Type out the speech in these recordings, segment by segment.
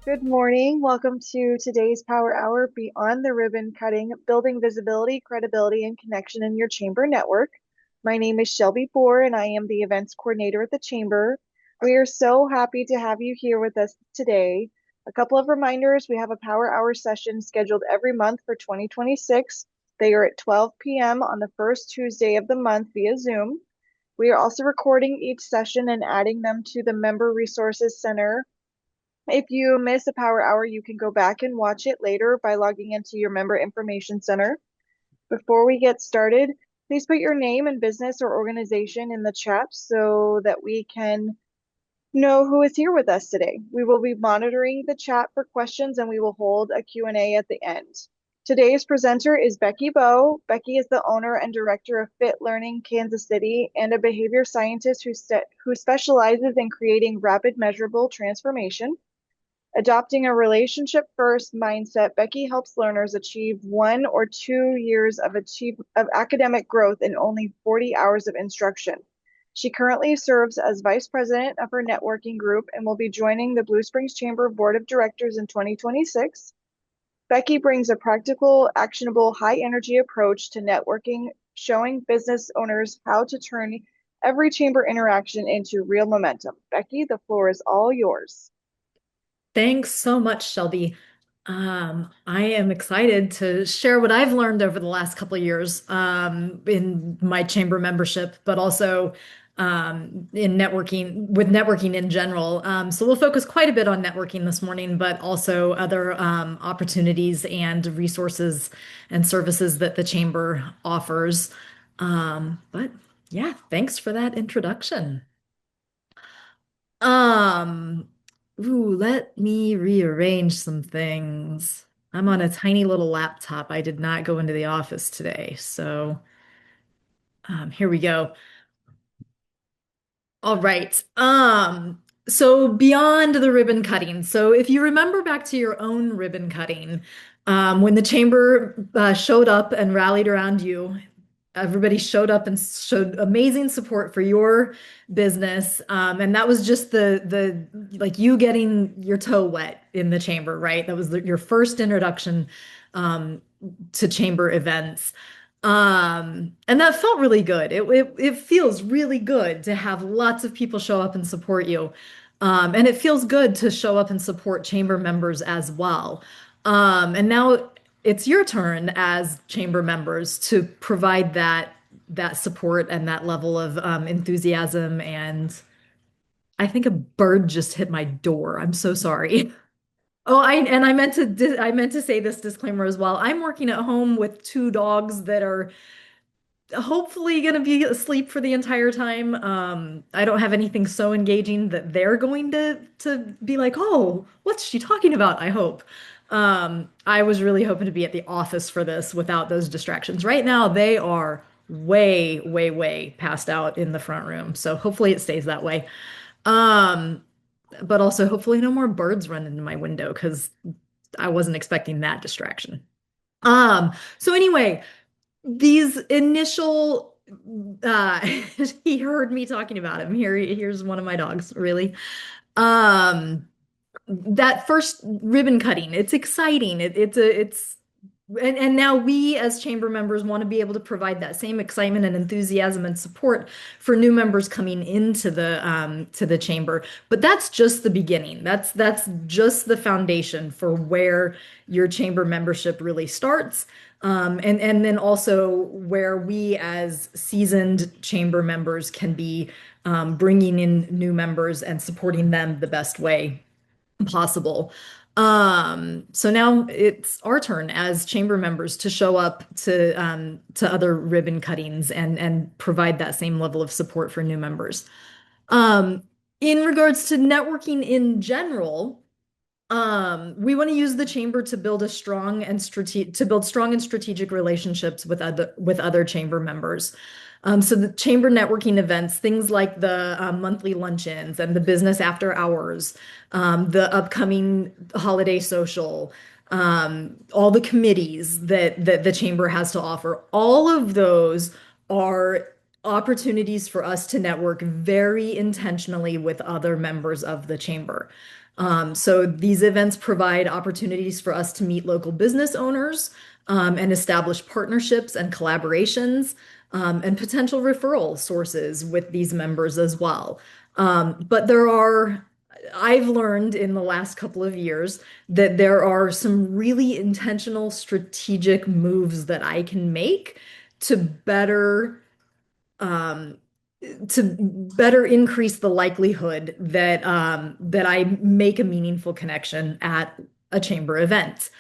Good morning. Welcome to today's Power Hour Beyond the Ribbon Cutting, Building Visibility, Credibility, and Connection in Your Chamber Network. My name is Shelby Bowe, and I am the events coordinator at the Chamber. We are so happy to have you here with us today. A couple of reminders, we have a Power Hour session scheduled every month for 2026. They are at 12 p.m. on the first Tuesday of the month via Zoom. We are also recording each session and adding them to the Member Resources Center. If you miss a Power Hour, you can go back and watch it later by logging into your Member Information Center. Before we get started, please put your name and business or organization in the chat so that we can know who is here with us today. We will be monitoring the chat for questions and we will hold a Q&A at the end. Today's presenter is Becky Bowe. Becky is the owner and director of Fit Learning Kansas City and a behavior scientist who specializes in creating rapid measurable transformation. Adopting a relationship-first mindset, Becky helps learners achieve 1 or 2 years of academic growth in only 40 hours of instruction. She currently serves as vice president of her networking group and will be joining the Blue Springs Chamber Board of Directors in 2026. Becky brings a practical, actionable, high-energy approach to networking, showing business owners how to turn every chamber interaction into real momentum. Becky, the floor is all yours. Thanks so much, Shelby. I am excited to share what I've learned over the last couple of years in my chamber membership, but also in networking in general. So we'll focus quite a bit on networking this morning, but also other opportunities and resources and services that the chamber offers. But yeah, thanks for that introduction. Um, Let me rearrange some things. I'm on a tiny little laptop. I did not go into the office today, so here we go. All right. So beyond the ribbon cutting. So if you remember back to your own ribbon cutting, when the chamber showed up and rallied around you, everybody showed up and showed amazing support for your business. And that was just the like you getting your toe wet in the chamber, right? That was your first introduction um, to chamber events. And that felt really good. It feels really good to have lots of people show up and support you. And it feels good to show up and support chamber members as well. And now it's your turn as chamber members to provide that support and that level of enthusiasm. And I think a bird just hit my door. I'm so sorry. Oh, I meant to say this disclaimer as well. I'm working at home with two dogs that are hopefully going to be asleep for the entire time. I don't have anything so engaging that they're going to be like, "Oh, what's she talking about?" I hope. I was really hoping to be at the office for this without those distractions. Right now, they are way, way, way passed out in the front room. So hopefully it stays that way. Um, but also hopefully no more birds run into my window because I wasn't expecting that distraction. So anyway, these initial uh he heard me talking about him. Here's one of my dogs, really. Um that first ribbon cutting, it's exciting. It's and now we as chamber members want to be able to provide that same excitement and enthusiasm and support for new members coming into the chamber. But that's just the beginning. That's just the foundation for where your chamber membership really starts. And then also where we as seasoned chamber members can be bringing in new members and supporting them the best way possible. So now it's our turn as chamber members to show up to other ribbon cuttings and provide that same level of support for new members. Um, in regards to networking in general, we want to use the chamber to build strong and strategic relationships with other chamber members. So the chamber networking events, things like the monthly luncheons and the business after hours, the upcoming holiday social, all the committees that the chamber has to offer, all of those are opportunities for us to network very intentionally with other members of the chamber. So these events provide opportunities for us to meet local business owners and establish partnerships and collaborations and potential referral sources with these members as well. But I've learned in the last couple of years that there are some really intentional strategic moves that I can make to um, better increase the likelihood that I make a meaningful connection at a chamber event.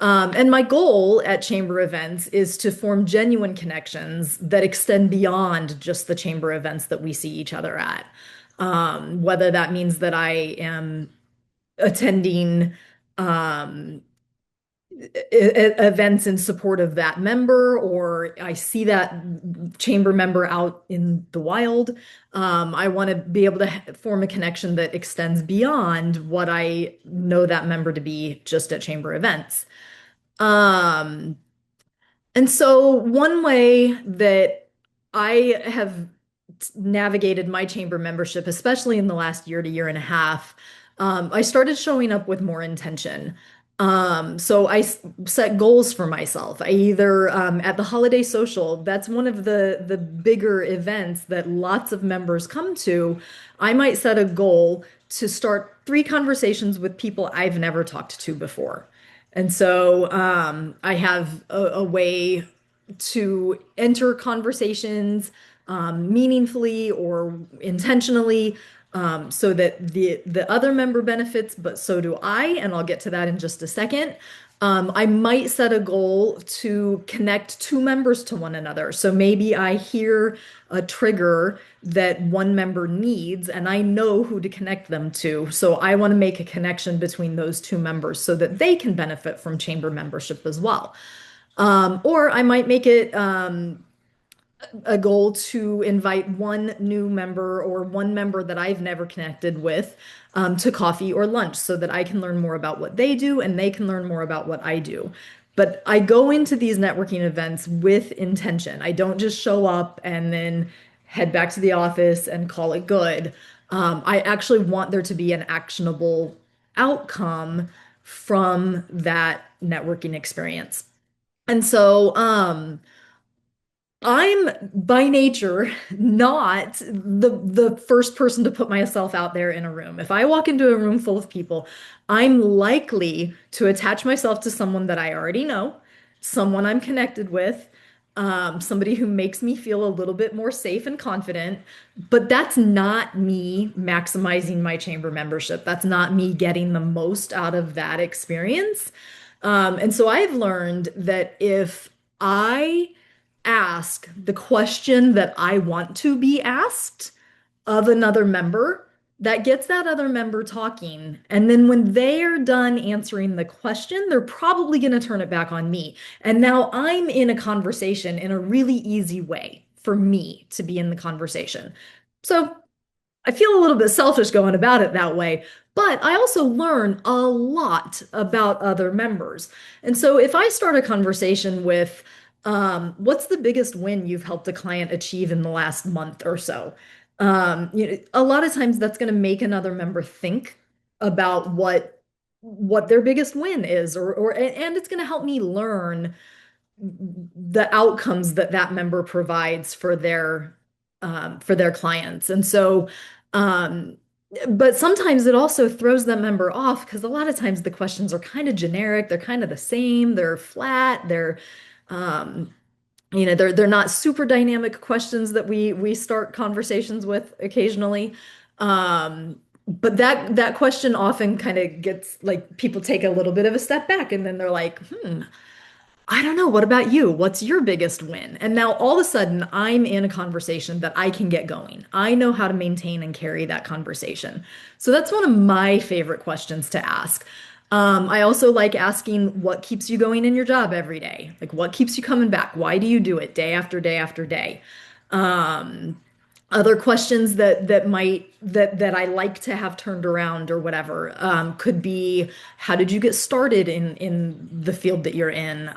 And my goal at chamber events is to form genuine connections that extend beyond just the chamber events that we see each other at. Whether that means that I am attending um, events in support of that member, or I see that chamber member out in the wild. I want to be able to form a connection that extends beyond what I know that member to be just at chamber events. Um, and so, one way that I have navigated my chamber membership, especially in the last year to year and a half, I started showing up with more intention. So set goals for myself. I either at the holiday social, that's one of the bigger events that lots of members come to. I might set a goal to start 3 conversations with people I've never talked to before. And so I have a way to enter conversations meaningfully or intentionally so that the other member benefits, but so do I, and I'll get to that in just a second. I might set a goal to connect 2 members to one another. So maybe I hear a trigger that one member needs, and I know who to connect them to. So I want to make a connection between those 2 members so that they can benefit from chamber membership as well. Or I might make it a goal to invite one new member or one member that I've never connected with to coffee or lunch so that I can learn more about what they do and they can learn more about what I do. But I go into these networking events with intention. I don't just show up and then head back to the office and call it good. I actually want there to be an actionable outcome from that networking experience. And so, I'm by nature not the first person to put myself out there in a room. If I walk into a room full of people, I'm likely to attach myself to someone that I already know, someone I'm connected with, somebody who makes me feel a little bit more safe and confident. But that's not me maximizing my chamber membership. That's not me getting the most out of that experience. And so I've learned that if I ask the question that I want to be asked of another member, that gets that other member talking. And then when they are done answering the question, they're probably going to turn it back on me. And now I'm in a conversation in a really easy way for me to be in the conversation. So I feel a little bit selfish going about it that way, but I also learn a lot about other members. And so if I start a conversation with, what's the biggest win you've helped a client achieve in the last month or so? A lot of times that's going to make another member think about what their biggest win is, and it's going to help me learn the outcomes that that member provides for their clients. And so, um, but sometimes it also throws that member off because a lot of times the questions are kind of generic, they're kind of the same, they're flat, um, they're not super dynamic questions that we start conversations with occasionally. But that question often kind of gets like people take a little bit of a step back and then they're like, I don't know. What about you? What's your biggest win? And now all of a sudden, I'm in a conversation that I can get going. I know how to maintain and carry that conversation. So that's one of my favorite questions to ask. I also like asking what keeps you going in your job every day? Like, what keeps you coming back? Why do you do it day after day after day? Um, Other questions that I like to have turned around or whatever could be, how did you get started in the field that you're in?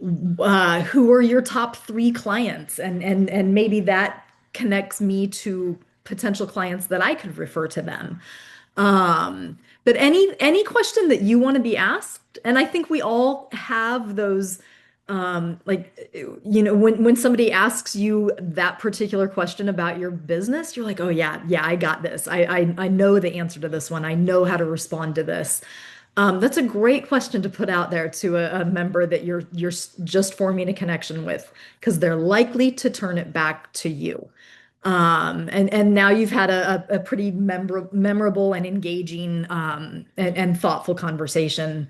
Who are your top three clients? And maybe that connects me to potential clients that I could refer to them. But any question that you want to be asked, and I think we all have those, like, when somebody asks you that particular question about your business, you're like, oh yeah, yeah, I got this. I know the answer to this one. I know how to respond to this. That's a great question to put out there to a member that you're just forming a connection with, because they're likely to turn it back to you. And now you've had a pretty memorable and engaging and thoughtful conversation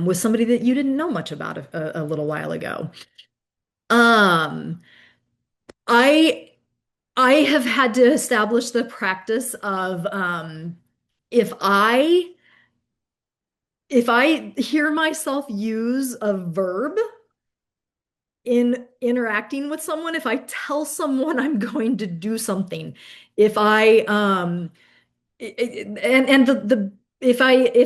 with somebody that you didn't know much about a little while ago. Um, I I have had to establish the practice of if I if I hear myself use a verb in interacting with someone, if I tell someone I'm going to do something, if I and the if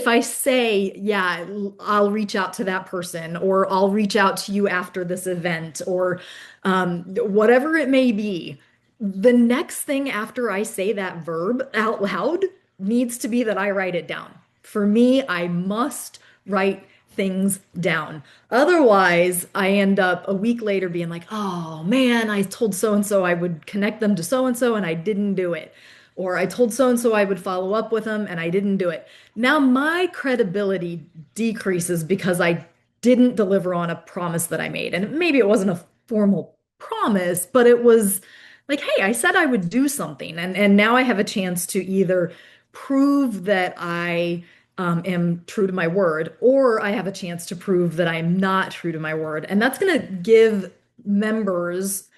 I say, yeah, I'll reach out to that person, or I'll reach out to you after this event, or whatever it may be, the next thing after I say that verb out loud needs to be that I write it down. For me, I must write things down. Otherwise, I end up a week later being like, oh man, I told so and so I would connect them to so and so and I didn't do it. Or I told so and so I would follow up with them and I didn't do it. Now my credibility decreases because I didn't deliver on a promise that I made. And maybe it wasn't a formal promise, but it was like, hey, I said I would do something. And now I have a chance to either prove that I am true to my word, or I have a chance to prove that I'm not true to my word. And that's going to give members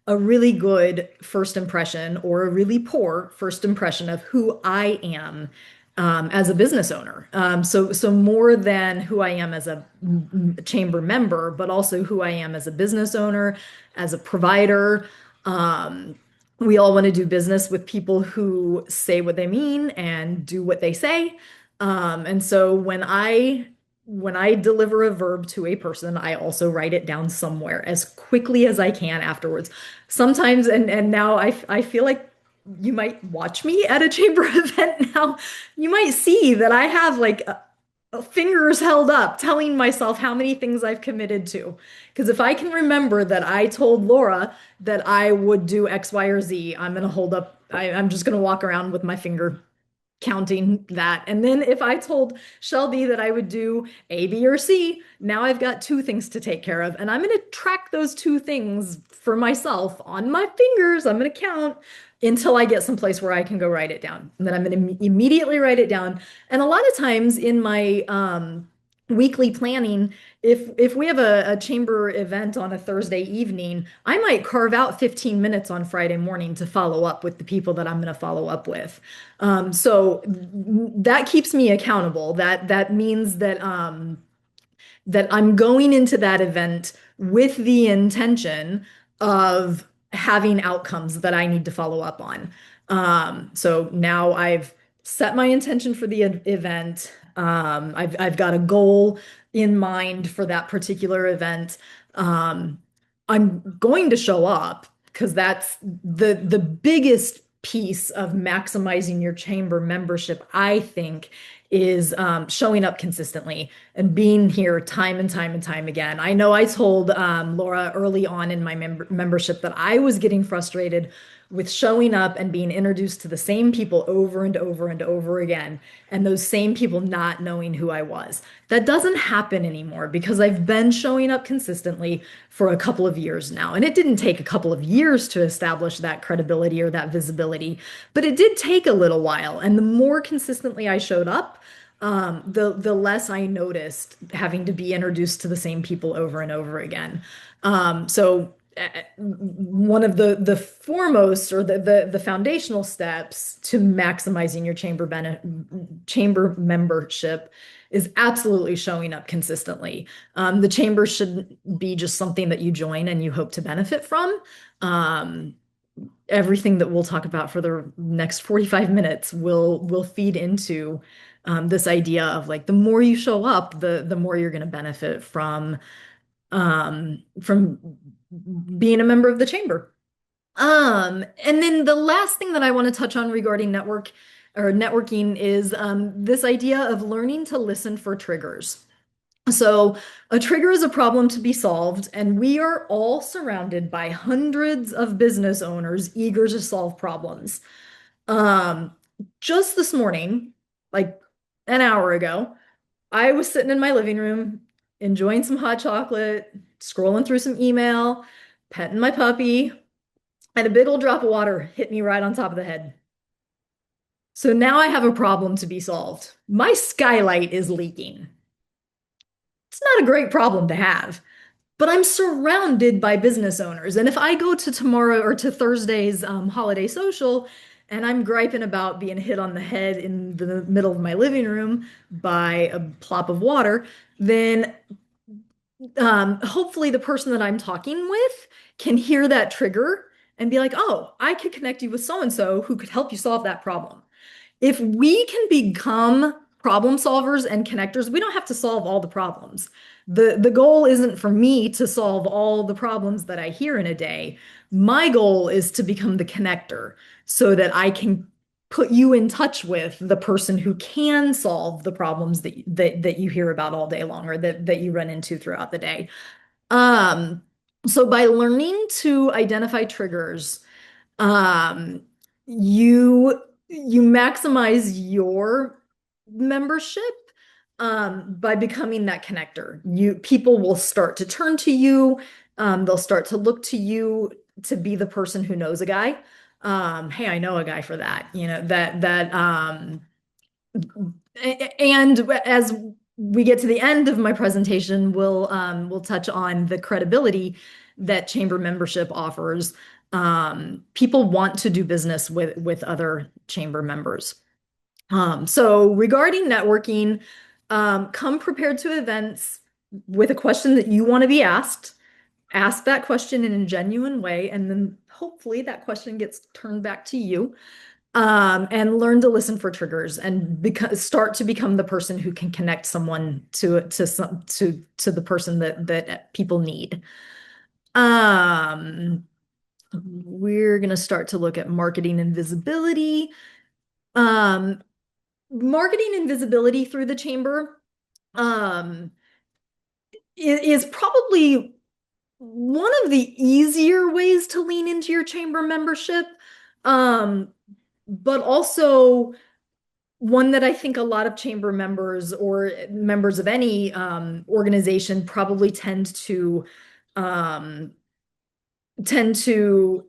a really good first impression or a really poor first impression of who I am as a business owner. So more than who I am as a chamber member, but also who I am as a business owner, as a provider. Um, we all want to do business with people who say what they mean and do what they say. And so when I deliver a verb to a person, I also write it down somewhere as quickly as I can afterwards. Sometimes, and now I feel like you might watch me at a chamber event now. You might see that I have like fingers held up telling myself how many things I've committed to. Because if I can remember that I told Laura that I would do X, Y, or Z, I'm gonna hold up, I'm just gonna walk around with my finger counting that. And then if I told Shelby that I would do A, B, or C, now I've got two things to take care of. And I'm going to track those two things for myself on my fingers. I'm going to count until I get someplace where I can go write it down. And then I'm going to immediately write it down. And a lot of times in my weekly planning, if we have a chamber event on a Thursday evening, I might carve out 15 minutes on Friday morning to follow up with the people that I'm going to follow up with. So that keeps me accountable. That means that I'm going into that event with the intention of having outcomes that I need to follow up on. So now I've set my intention for the event. I've got a goal in mind for that particular event. Um, I'm going to show up because that's the biggest piece of maximizing your chamber membership, I think, is showing up consistently and being here time and time and time again. I know I told Laura early on in my membership that I was getting frustrated with showing up and being introduced to the same people over and over and over again, and those same people not knowing who I was. That doesn't happen anymore because I've been showing up consistently for a couple of years now. And it didn't take a couple of years to establish that credibility or that visibility, but it did take a little while. And the more consistently I showed up, the less I noticed having to be introduced to the same people over and over again. One of the foremost or the foundational steps to maximizing your chamber membership is absolutely showing up consistently. The chamber shouldn't be just something that you join and you hope to benefit from. Everything that we'll talk about for the next 45 minutes will feed into this idea of like the more you show up, the more you're going to benefit from from being a member of the chamber. And then the last thing that I want to touch on regarding networking is this idea of learning to listen for triggers. So, a trigger is a problem to be solved, and we are all surrounded by hundreds of business owners eager to solve problems. Um, just this morning, like an hour ago, I was sitting in my living room enjoying some hot chocolate, scrolling through some email, petting my puppy, and a big old drop of water hit me right on top of the head. So now I have a problem to be solved. My skylight is leaking. It's not a great problem to have, but I'm surrounded by business owners. And if I go to tomorrow or to Thursday's holiday social and I'm griping about being hit on the head in the middle of my living room by a plop of water, then hopefully the person that I'm talking with can hear that trigger and be like, oh, I could connect you with so and so who could help you solve that problem. If we can become problem solvers and connectors, we don't have to solve all the problems. The goal isn't for me to solve all the problems that I hear in a day. My goal is to become the connector so that I can put you in touch with the person who can solve the problems that you hear about all day long or that you run into throughout the day. Um, so by learning to identify triggers, um, you maximize your membership by becoming that connector. People will start to turn to you. They'll start to look to you to be the person who knows a guy. Hey, I know a guy for that. You know, and as we get to the end of my presentation, we'll touch on the credibility that chamber membership offers. People want to do business with other chamber members. So regarding networking, come prepared to events with a question that you want to be asked. Ask that question in a genuine way, and then hopefully that question gets turned back to you. And learn to listen for triggers and start to become the person who can connect someone to the person that people need. Um, we're gonna start to look at marketing and visibility. Um, marketing and visibility through the chamber um, is probably one of the easier ways to lean into your chamber membership, but also one that I think a lot of chamber members or members of any organization probably um, tend to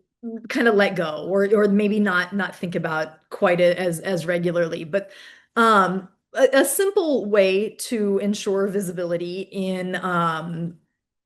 kind of let go or maybe not think about quite as regularly. But a simple way to ensure visibility in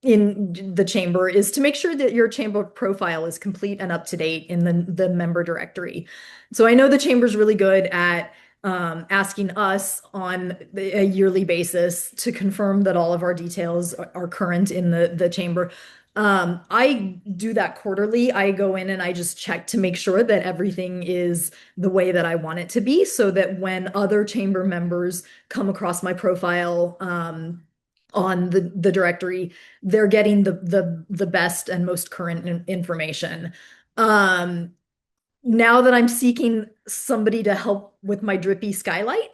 the chamber is to make sure that your chamber profile is complete and up to date in the member directory. So I know the chamber's really good at asking us on a yearly basis to confirm that all of our details are current in the chamber. I do that quarterly. I go in and I just check to make sure that everything is the way that I want it to be, so that when other chamber members come across my profile, on the directory, they're getting the best and most current information. Um, Now that I'm seeking somebody to help with my drippy skylight,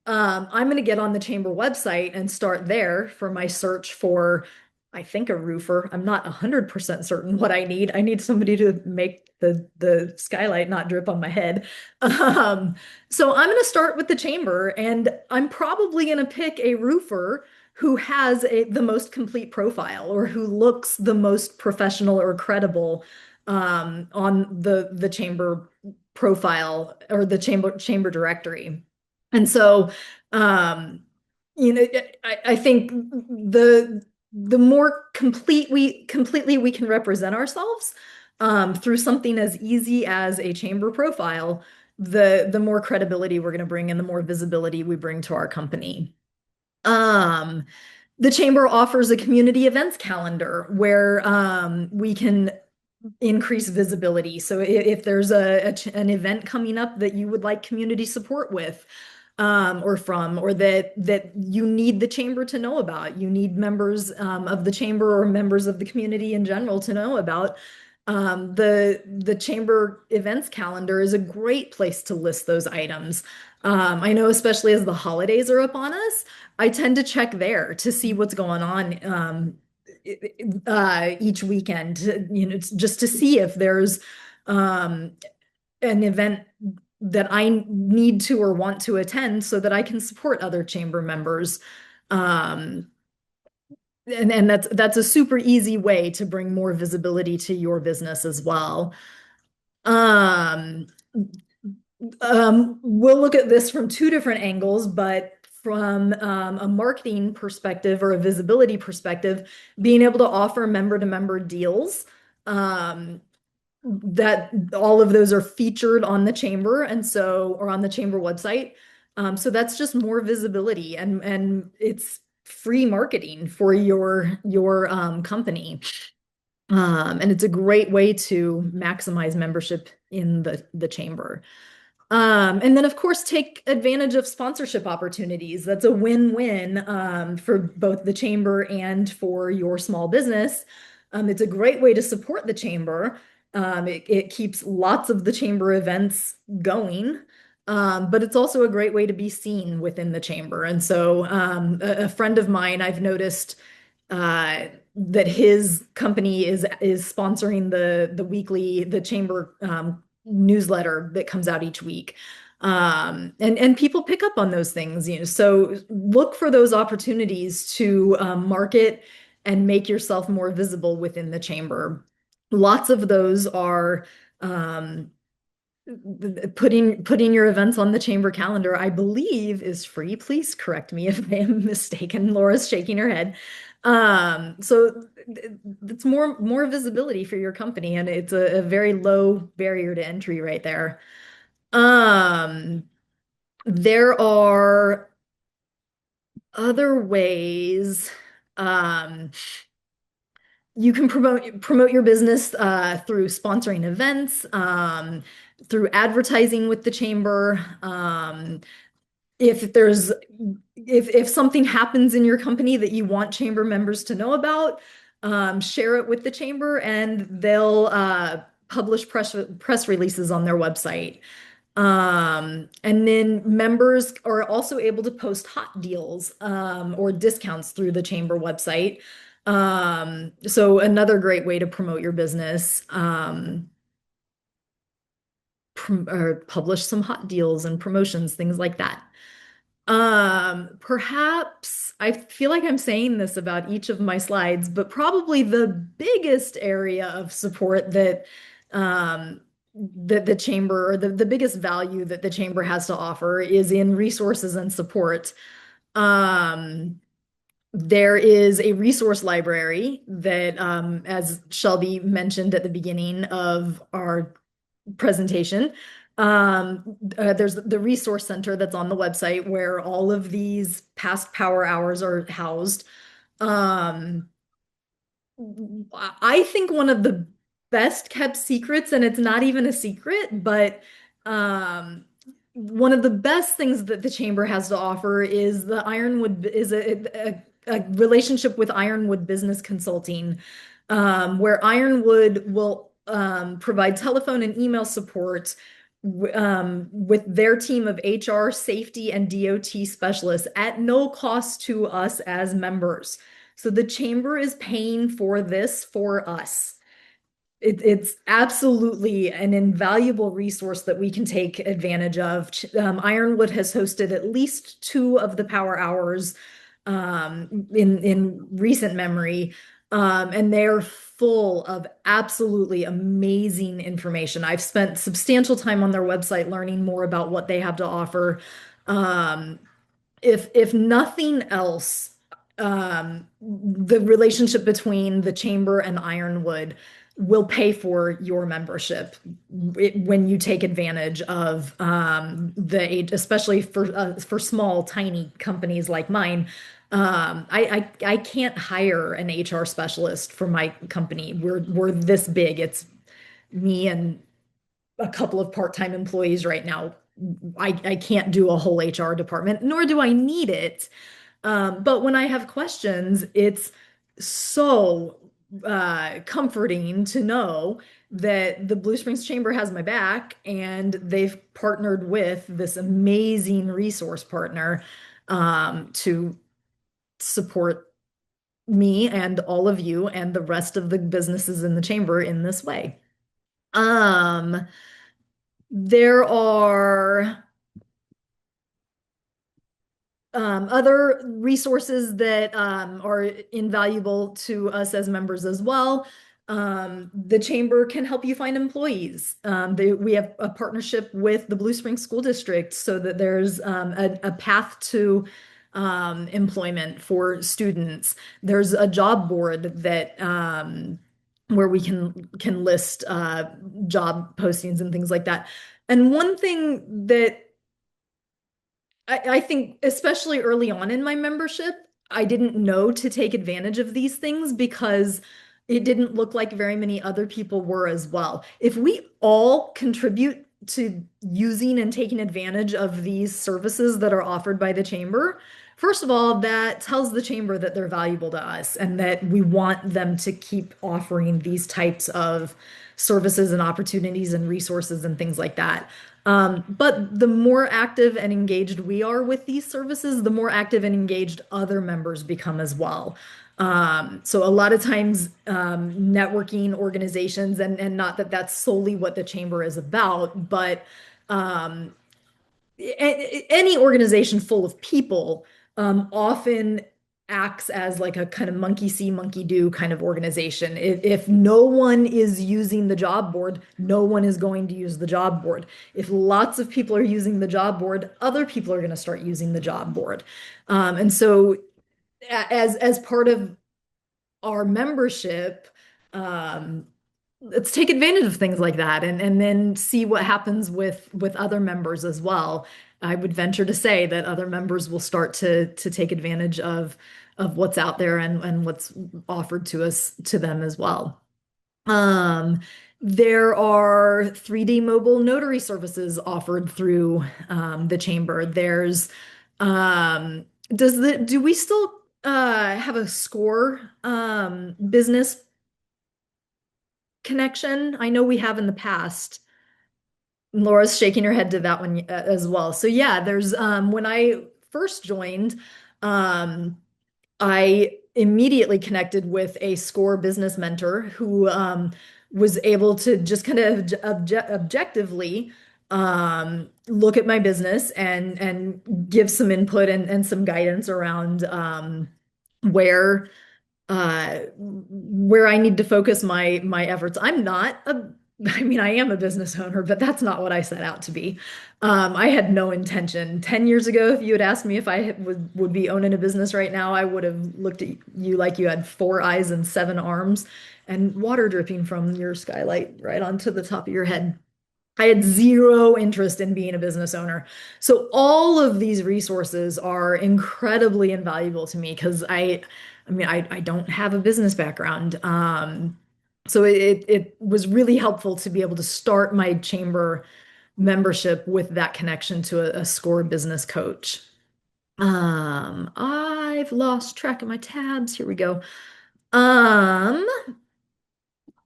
I'm going to get on the chamber website and start there for my search for, I think, a roofer. I'm not 100% certain what I need. I need somebody to make the skylight not drip on my head. Um, so I'm going to start with the chamber, and I'm probably going to pick a roofer who has the most complete profile or who looks the most professional or credible on the chamber profile or the chamber directory. And so, um, you know, I think the more completely we can represent ourselves through something as easy as a chamber profile, the more credibility we're going to bring and the more visibility we bring to our company. Um, the chamber offers a community events calendar where we can increase visibility. So if there's an event coming up that you would like community support with, or from, or that you need the chamber to know about. You need members of the chamber or members of the community in general to know about. The chamber events calendar is a great place to list those items. I know, especially as the holidays are upon us, I tend to check there to see what's going on each weekend, just to see if there's um, an event that I need to or want to attend so that I can support other chamber members. Um, and that's a super easy way to bring more visibility to your business as well. Um, we'll look at this from two different angles, but from a marketing perspective or a visibility perspective, being able to offer member-to-member deals, that all of those are featured on the chamber and so or on the chamber website. So that's just more visibility and it's free marketing for your company. And it's a great way to maximize membership in the chamber. And then, of course, take advantage of sponsorship opportunities. That's a win-win for both the chamber and for your small business. It's a great way to support the chamber. It keeps lots of the chamber events going, but it's also a great way to be seen within the chamber. And so, a friend of mine, I've noticed that his company is sponsoring the chamber newsletter that comes out each week. And people pick up on those things, so look for those opportunities to market and make yourself more visible within the chamber. Lots of those are um, putting your events on the chamber calendar, I believe, is free. Please correct me if I am mistaken. Laura's shaking her head. So it's more visibility for your company, and it's a very low barrier to entry right there. Um, there are other ways. Um, you can promote your business through sponsoring events, through advertising with the chamber. If there's if something happens in your company that you want chamber members to know about, share it with the chamber, and they'll publish press releases on their website. And then members are also able to post hot deals or discounts through the chamber website. So another great way to promote your business, or publish some hot deals and promotions, things like that. Perhaps I feel like I'm saying this about each of my slides, but probably the biggest area of support that the chamber or the biggest value that the chamber has to offer is in resources and support. Um, there is a resource library that, as Shelby mentioned at the beginning of our presentation, there's the resource center that's on the website where all of these past power hours are housed. Um, I think one of the best kept secrets, and it's not even a secret, but um, one of the best things that the chamber has to offer is the Ironwood is a relationship with Ironwood Business Consulting, where Ironwood will provide telephone and email support with their team of HR, safety, and DOT specialists at no cost to us as members. So the chamber is paying for this for us. It's absolutely an invaluable resource that we can take advantage of. Ironwood has hosted at least two of the power hours in recent memory, and they're full of absolutely amazing information. I've spent substantial time on their website learning more about what they have to offer. Um, if nothing else, the relationship between the chamber and Ironwood will pay for your membership when you take advantage of especially for small, tiny companies like mine. I can't hire an HR specialist for my company. We're this big. It's me and a couple of part-time employees right now. I can't do a whole HR department, nor do I need it. But when I have questions, it's so comforting to know that the Blue Springs Chamber has my back and they've partnered with this amazing resource partner to support me and all of you and the rest of the businesses in the chamber in this way. Um, there are other resources that are invaluable to us as members as well. The chamber can help you find employees. We have a partnership with the Blue Springs School District so that there's a path to employment for students. There's a job board that where we can list job postings and things like that. And one thing that I think, especially early on in my membership, I didn't know to take advantage of these things because it didn't look like very many other people were as well. If we all contribute to using and taking advantage of these services that are offered by the chamber, first of all, that tells the chamber that they're valuable to us and that we want them to keep offering these types of services and opportunities and resources and things like that. But the more active and engaged we are with these services, the more active and engaged other members become as well. So a lot of times, networking organizations, and not that that's solely what the chamber is about, but um, any organization full of people often acts as like a kind of monkey see, monkey do kind of organization. If no one is using the job board, no one is going to use the job board. If lots of people are using the job board, other people are going to start using the job board. And so, as part of our membership, um, let's take advantage of things like that and then see what happens with other members as well. I would venture to say that other members will start to take advantage of what's out there and what's offered to us to them as well. Um, there are 3D mobile notary services offered through the chamber. There's do we still have a score business connection? I know we have in the past. Laura's shaking her head to that one as well. So yeah, there's when I first joined, um I immediately connected with a SCORE business mentor who was able to just kind of objectively look at my business and give some input and some guidance around where where I need to focus my efforts. I'm not a I mean, I am a business owner, but that's not what I set out to be. I had no intention. 10 years ago, if you had asked me if I would be owning a business right now, I would have looked at you like you had four eyes and seven arms and water dripping from your skylight right onto the top of your head. I had zero interest in being a business owner. So all of these resources are incredibly invaluable to me because I don't have a business background. So it was really helpful to be able to start my chamber membership with that connection to a SCORE business coach. I've lost track of my tabs. Here we go. Um,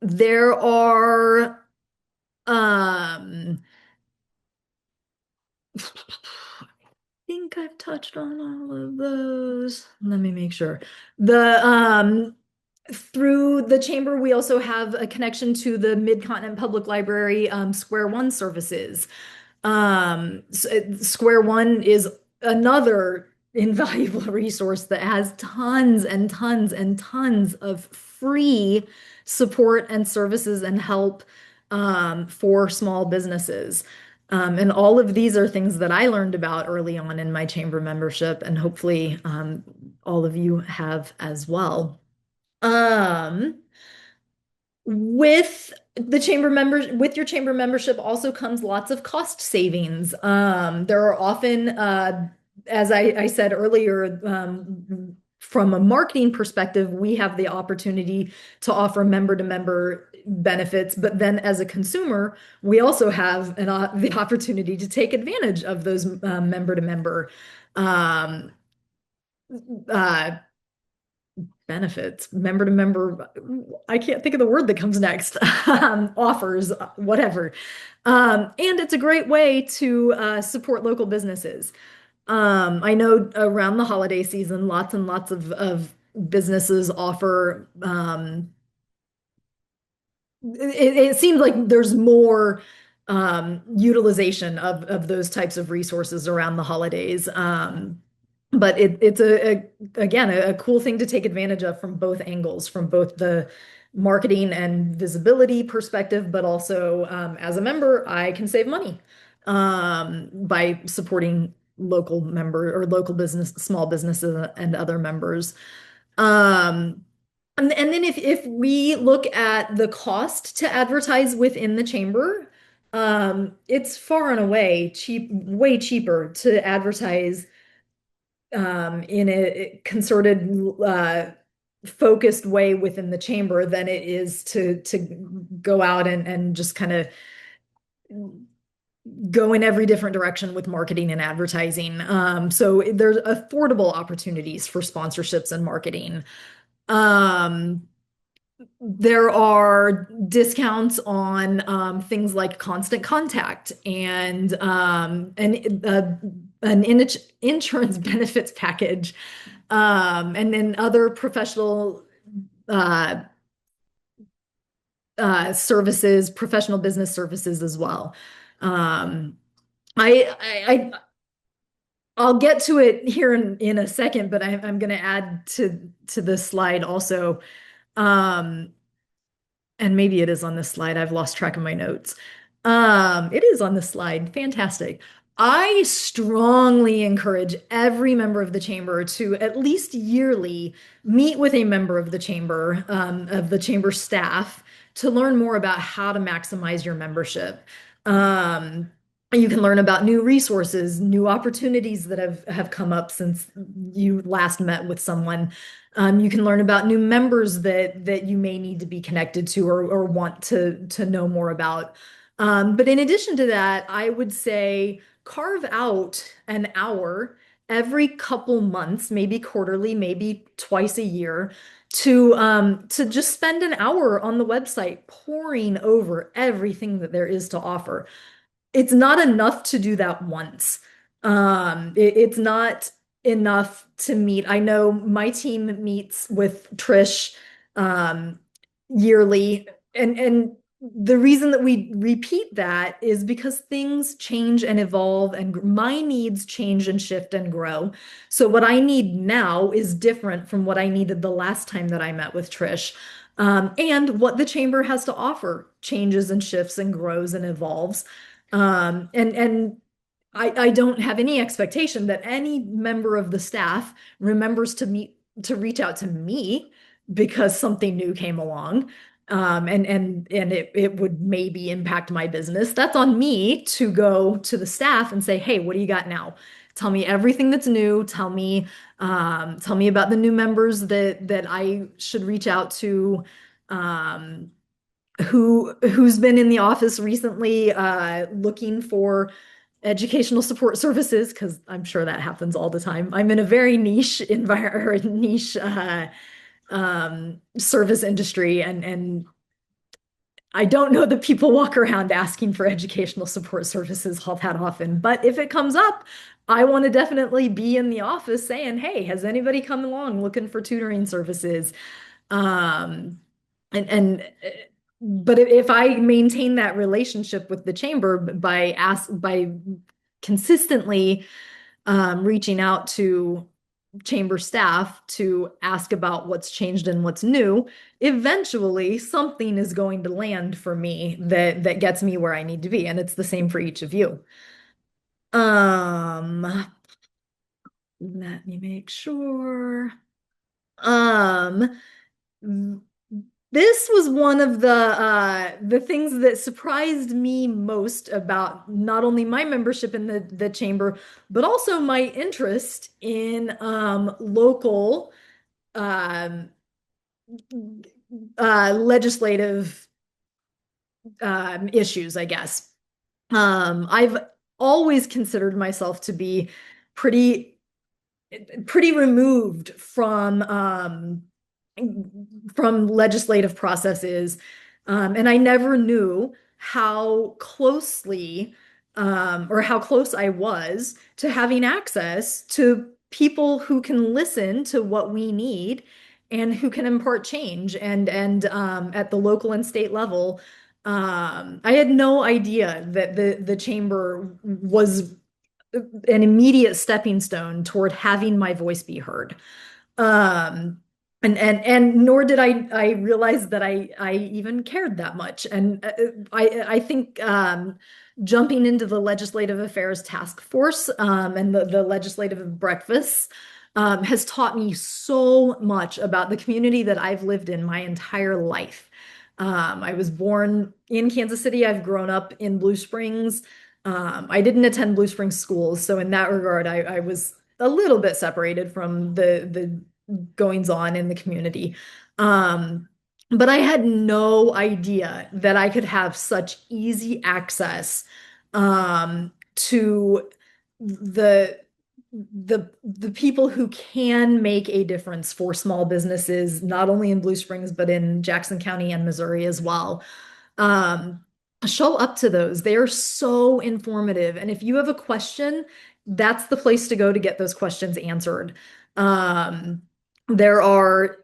there are um think I've touched on all of those. Let me make sure. The through the chamber, we also have a connection to the Mid-Continent Public Library Square One services. Square One is another invaluable resource that has tons and tons and tons of free support and services and help for small businesses. And all of these are things that I learned about early on in my chamber membership, and hopefully all of you have as well. Um, with with your chamber membership also comes lots of cost savings. There are often, as I said earlier, from a marketing perspective, we have the opportunity to offer member to member benefits, but then as a consumer, we also have the opportunity to take advantage of those member to member um, uh, benefits, member to member. I can't think of the word that comes next. Offers, whatever. And it's a great way to support local businesses. I know around the holiday season, lots and lots of businesses offer it seems like there's more utilization of those types of resources around the holidays. But it's again a cool thing to take advantage of from both angles, from both the marketing and visibility perspective, but also as a member, I can save money by supporting local member or local business, small businesses and other members. Um, and then if we look at the cost to advertise within the chamber, it's far and away way cheaper to advertise in a concerted, focused way within the chamber than it is to go out and just kind of go in every different direction with marketing and advertising. So there's affordable opportunities for sponsorships and marketing. Um, There are discounts on things like Constant Contact and an insurance benefits package, and then other professional uh, services, professional business services as well. Um, I'll get to it here in a second, but I'm going to add to this slide also. Um, and maybe it is on this slide. I've lost track of my notes. It is on the slide. Fantastic. I strongly encourage every member of the chamber to at least yearly meet with a member of the chamber staff to learn more about how to maximize your membership. Um, you can learn about new resources, new opportunities that have come up since you last met with someone. You can learn about new members that you may need to be connected to or want to know more about. But in addition to that, I would say carve out an hour every couple months, maybe quarterly, maybe twice a year, to just spend an hour on the website poring over everything that there is to offer. It's not enough to do that once. It's not enough to meet. I know my team meets with Trish um, yearly, and the reason that we repeat that is because things change and evolve, and my needs change and shift and grow. So what I need now is different from what I needed the last time that I met with Trish. And what the chamber has to offer changes and shifts and grows and evolves. And I don't have any expectation that any member of the staff remembers to reach out to me because something new came along. And it would maybe impact my business. That's on me to go to the staff and say, hey, what do you got now? Tell me everything that's new. Tell me about the new members that I should reach out to. Um, who's been in the office recently looking for educational support services because I'm sure that happens all the time. I'm in a very niche environment or niche service industry and I don't know that people walk around asking for educational support services all that often, but if it comes up, I want to definitely be in the office saying, "Hey, has anybody come along looking for tutoring services?" Um, and but if I maintain that relationship with the chamber by consistently reaching out to chamber staff to ask about what's changed and what's new, eventually something is going to land for me that gets me where I need to be, and it's the same for each of you. Um, Let me make sure. Um, this was one of the things that surprised me most about not only my membership in the chamber, but also my interest in local um, legislative. issues, I guess. I've always considered myself to be pretty pretty removed from legislative processes. And I never knew how closely or how close I was to having access to people who can listen to what we need and who can impart change. And at the local and state level, I had no idea that the chamber was an immediate stepping stone toward having my voice be heard. Um, and nor did I realize that I even cared that much. And I think jumping into the Legislative Affairs Task Force and the legislative breakfasts has taught me so much about the community that I've lived in my entire life. I was born in Kansas City. I've grown up in Blue Springs. I didn't attend Blue Springs schools, so in that regard, I was a little bit separated from the goings on in the community. Um, but I had no idea that I could have such easy access to the the people who can make a difference for small businesses, not only in Blue Springs, but in Jackson County and Missouri as well. Um, Show up to those. They are so informative. And if you have a question, that's the place to go to get those questions answered. Um, there are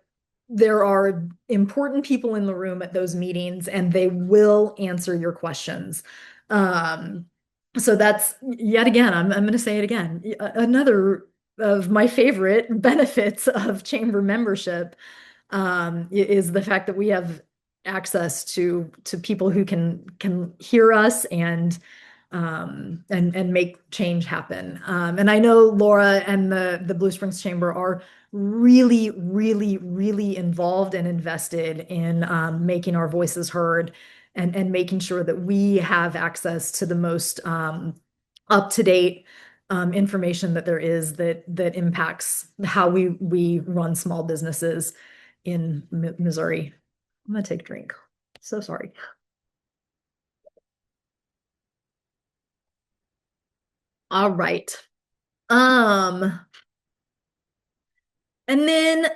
there are important people in the room at those meetings, and they will answer your questions. Um, so that's yet again, I'm going to say it again. Another of my favorite benefits of chamber membership is the fact that we have access to people who can hear us and make change happen. And I know Laura and the Blue Springs Chamber are really, really, really involved and invested in making our voices heard and making sure that we have access to the most up-to-date information that there is that impacts how we run small businesses in Missouri. I'm gonna take a drink. So sorry. All right. Um, and then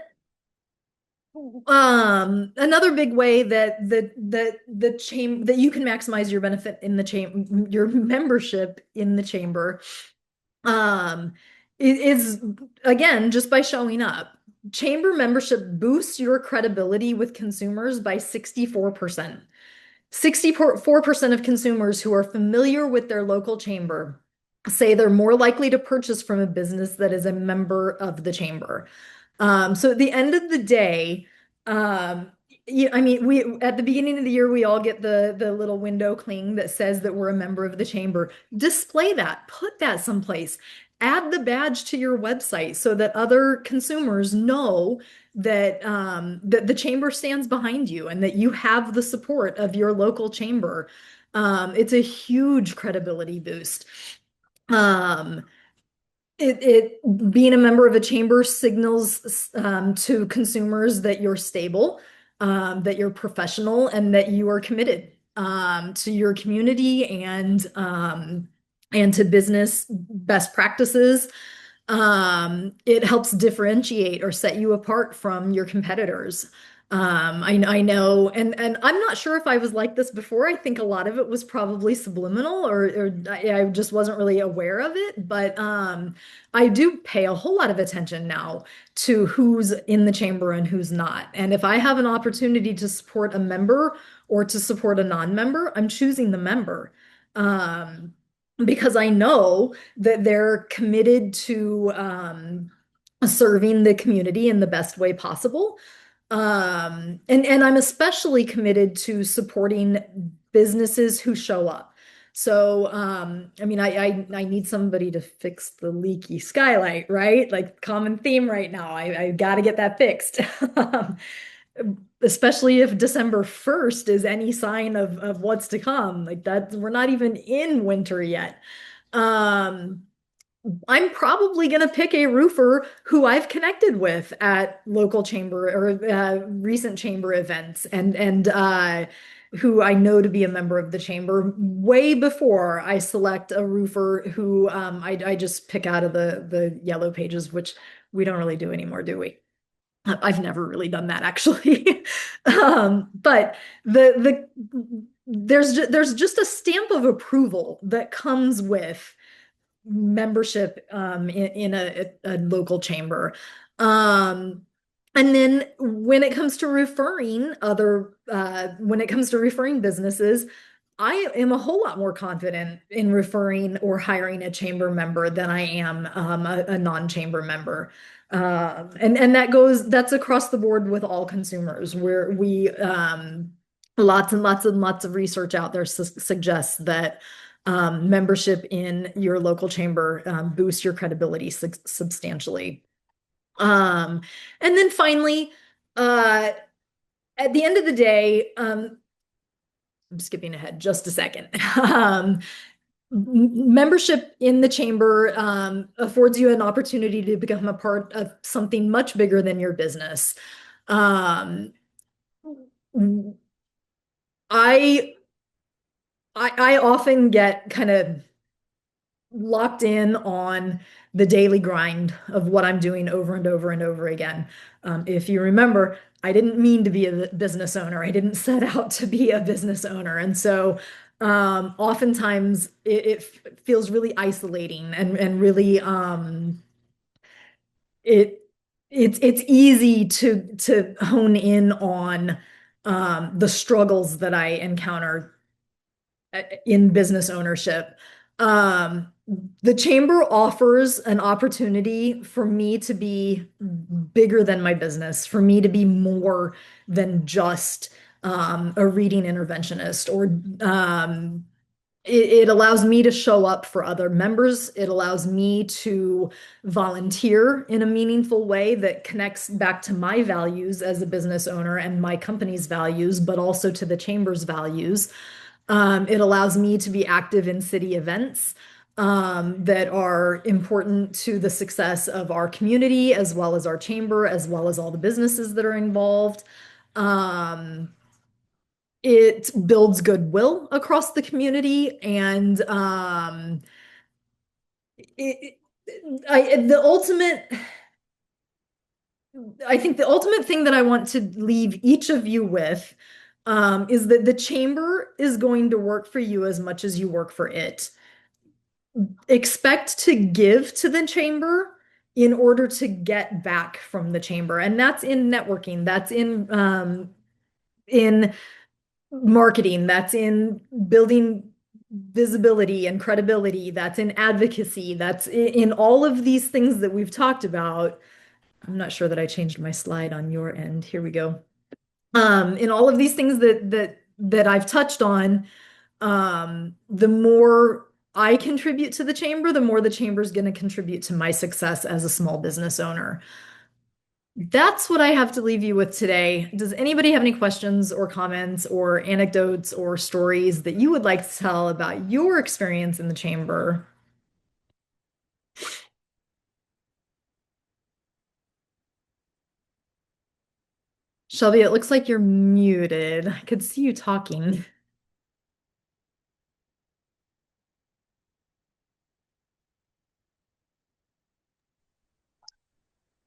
another big way that the chamber that you can maximize your benefit in the chamber, your membership in the chamber, um, is again just by showing up. Chamber membership boosts your credibility with consumers by 64%. 64% of consumers who are familiar with their local chamber say they're more likely to purchase from a business that is a member of the chamber. So at the end of the day, um, I mean, we at the beginning of the year we all get the little window cling that says that we're a member of the chamber. Display that, put that someplace. Add the badge to your website so that other consumers know that the chamber stands behind you and that you have the support of your local chamber. It's a huge credibility boost. Um, being a member of a chamber signals to consumers that you're stable, that you're professional, and that you are committed to your community and to business best practices. It helps differentiate or set you apart from your competitors. I know, and I'm not sure if I was like this before. I think a lot of it was probably subliminal, or I just wasn't really aware of it. But I do pay a whole lot of attention now to who's in the chamber and who's not. And if I have an opportunity to support a member or to support a non-member, I'm choosing the member. Um, because I know that they're committed to serving the community in the best way possible. And I'm especially committed to supporting businesses who show up. So, I mean, I need somebody to fix the leaky skylight, right? Like common theme right now. I got to get that fixed. Especially if December 1st is any sign of what's to come. Like that, we're not even in winter yet. Um, I'm probably going to pick a roofer who I've connected with at local chamber or recent chamber events, and who I know to be a member of the chamber way before I select a roofer who I just pick out of the yellow pages, which we don't really do anymore, do we? I've never really done that actually. But there's just a stamp of approval that comes with membership in a local chamber. Um, and then when it comes to referring businesses, I am a whole lot more confident in referring or hiring a chamber member than I am a non-chamber member. And that's across the board with all consumers, where we lots and lots and lots of research out there suggests that membership in your local chamber boosts your credibility substantially. Um, and then finally, uh, at the end of the day, I'm skipping ahead just a second. Membership in the chamber affords you an opportunity to become a part of something much bigger than your business. Um, I I often get kind of locked in on the daily grind of what I'm doing over and over and over again. If you remember, I didn't mean to be a business owner. I didn't set out to be a business owner. And so oftentimes it feels really isolating and really it it's easy to hone in on the struggles that I encounter in business ownership. Um, the chamber offers an opportunity for me to be bigger than my business, for me to be more than just a reading interventionist, or it allows me to show up for other members. It allows me to volunteer in a meaningful way that connects back to my values as a business owner and my company's values, but also to the chamber's values. It allows me to be active in city events that are important to the success of our community, as well as our chamber, as well as all the businesses that are involved. Um, it builds goodwill across the community, and it, the ultimate, I think the ultimate thing that I want to leave each of you with is that the chamber is going to work for you as much as you work for it. Expect to give to the chamber in order to get back from the chamber. And that's in networking, that's in marketing, that's in building visibility and credibility, that's in advocacy, that's in all of these things that we've talked about. I'm not sure that I changed my slide on your end. Here we go. In all of these things that I've touched on, the more I contribute to the chamber, the more the chamber is going to contribute to my success as a small business owner. That's what I have to leave you with today. Does anybody have any questions or comments or anecdotes or stories that you would like to tell about your experience in the chamber? Shelby, it looks like you're muted. I could see you talking.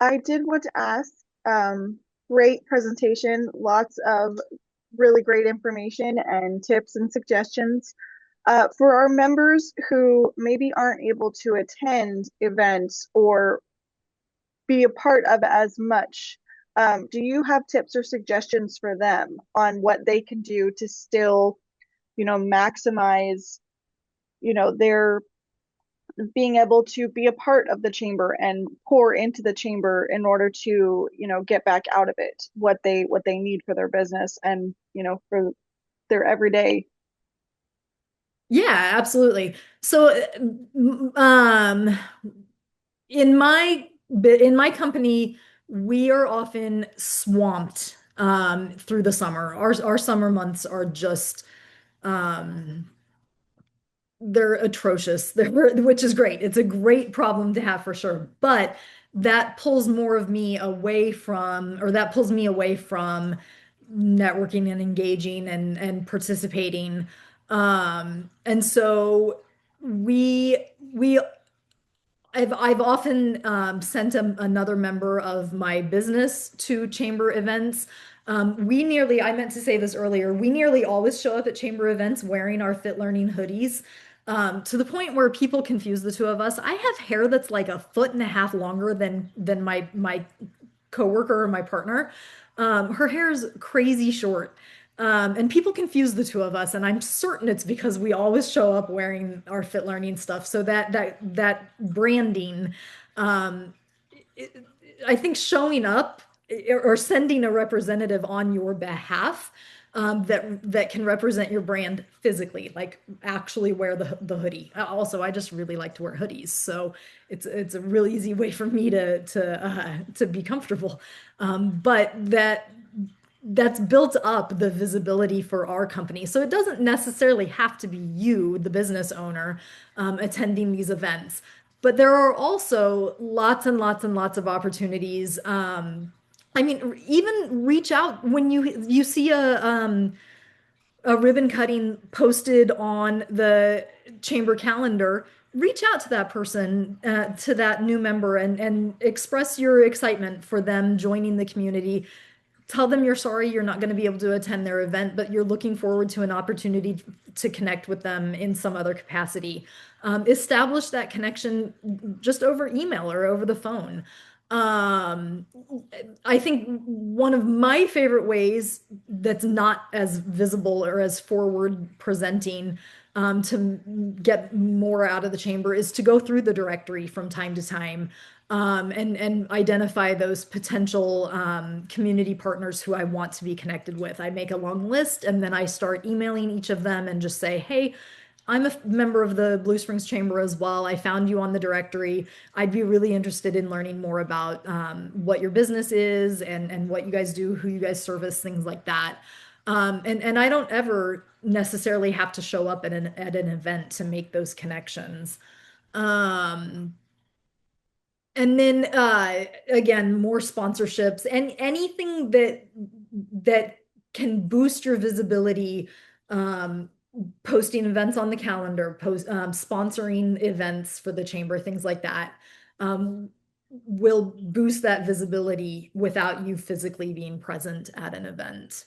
I did want to ask, great presentation, lots of really great information and tips and suggestions. For our members who maybe aren't able to attend events or be a part of as much, do you have tips or suggestions for them on what they can do to still, maximize, their being able to be a part of the chamber and pour into the chamber in order to, get back out of it what they need for their business and, for their everyday. Yeah, absolutely. So, um, in my company, we are often swamped through the summer. Our summer months are just um, they're atrocious. Which is great. It's a great problem to have for sure. But that pulls me away from networking and engaging and participating. And so we I've often sent another member of my business to chamber events. I meant to say this earlier, we nearly always show up at chamber events wearing our Fit Learning hoodies, to the point where people confuse the two of us. I have hair that's like a foot and a half longer than my coworker or my partner. Her hair is crazy short. And people confuse the two of us, and I'm certain it's because we always show up wearing our Fit Learning stuff. So that branding, um, it- I think showing up or sending a representative on your behalf, that can represent your brand physically, like actually wear the hoodie. Also, I just really like to wear hoodies, so it's a really easy way for me to be comfortable. But that's built up the visibility for our company. So it doesn't necessarily have to be you, the business owner, attending these events. But there are also lots and lots and lots of opportunities. I mean, even reach out when you see a ribbon cutting posted on the chamber calendar. Reach out to that person, to that new member, and express your excitement for them joining the community. Tell them you're sorry you're not going to be able to attend their event, but you're looking forward to an opportunity to connect with them in some other capacity. Establish that connection just over email or over the phone. Um, I think one of my favorite ways that's not as visible or as forward presenting, to get more out of the chamber, is to go through the directory from time to time, and identify those potential community partners who I want to be connected with. I make a long list and then I start emailing each of them and just say, hey, I'm a member of the Blue Springs Chamber as well. I found you on the directory. I'd be really interested in learning more about what your business is and what you guys do, who you guys service, things like that. And I don't ever necessarily have to show up at an event to make those connections. Um, and then again, more sponsorships and anything that can boost your visibility, um, posting events on the calendar, sponsoring events for the chamber, things like that, um, will boost that visibility without you physically being present at an event.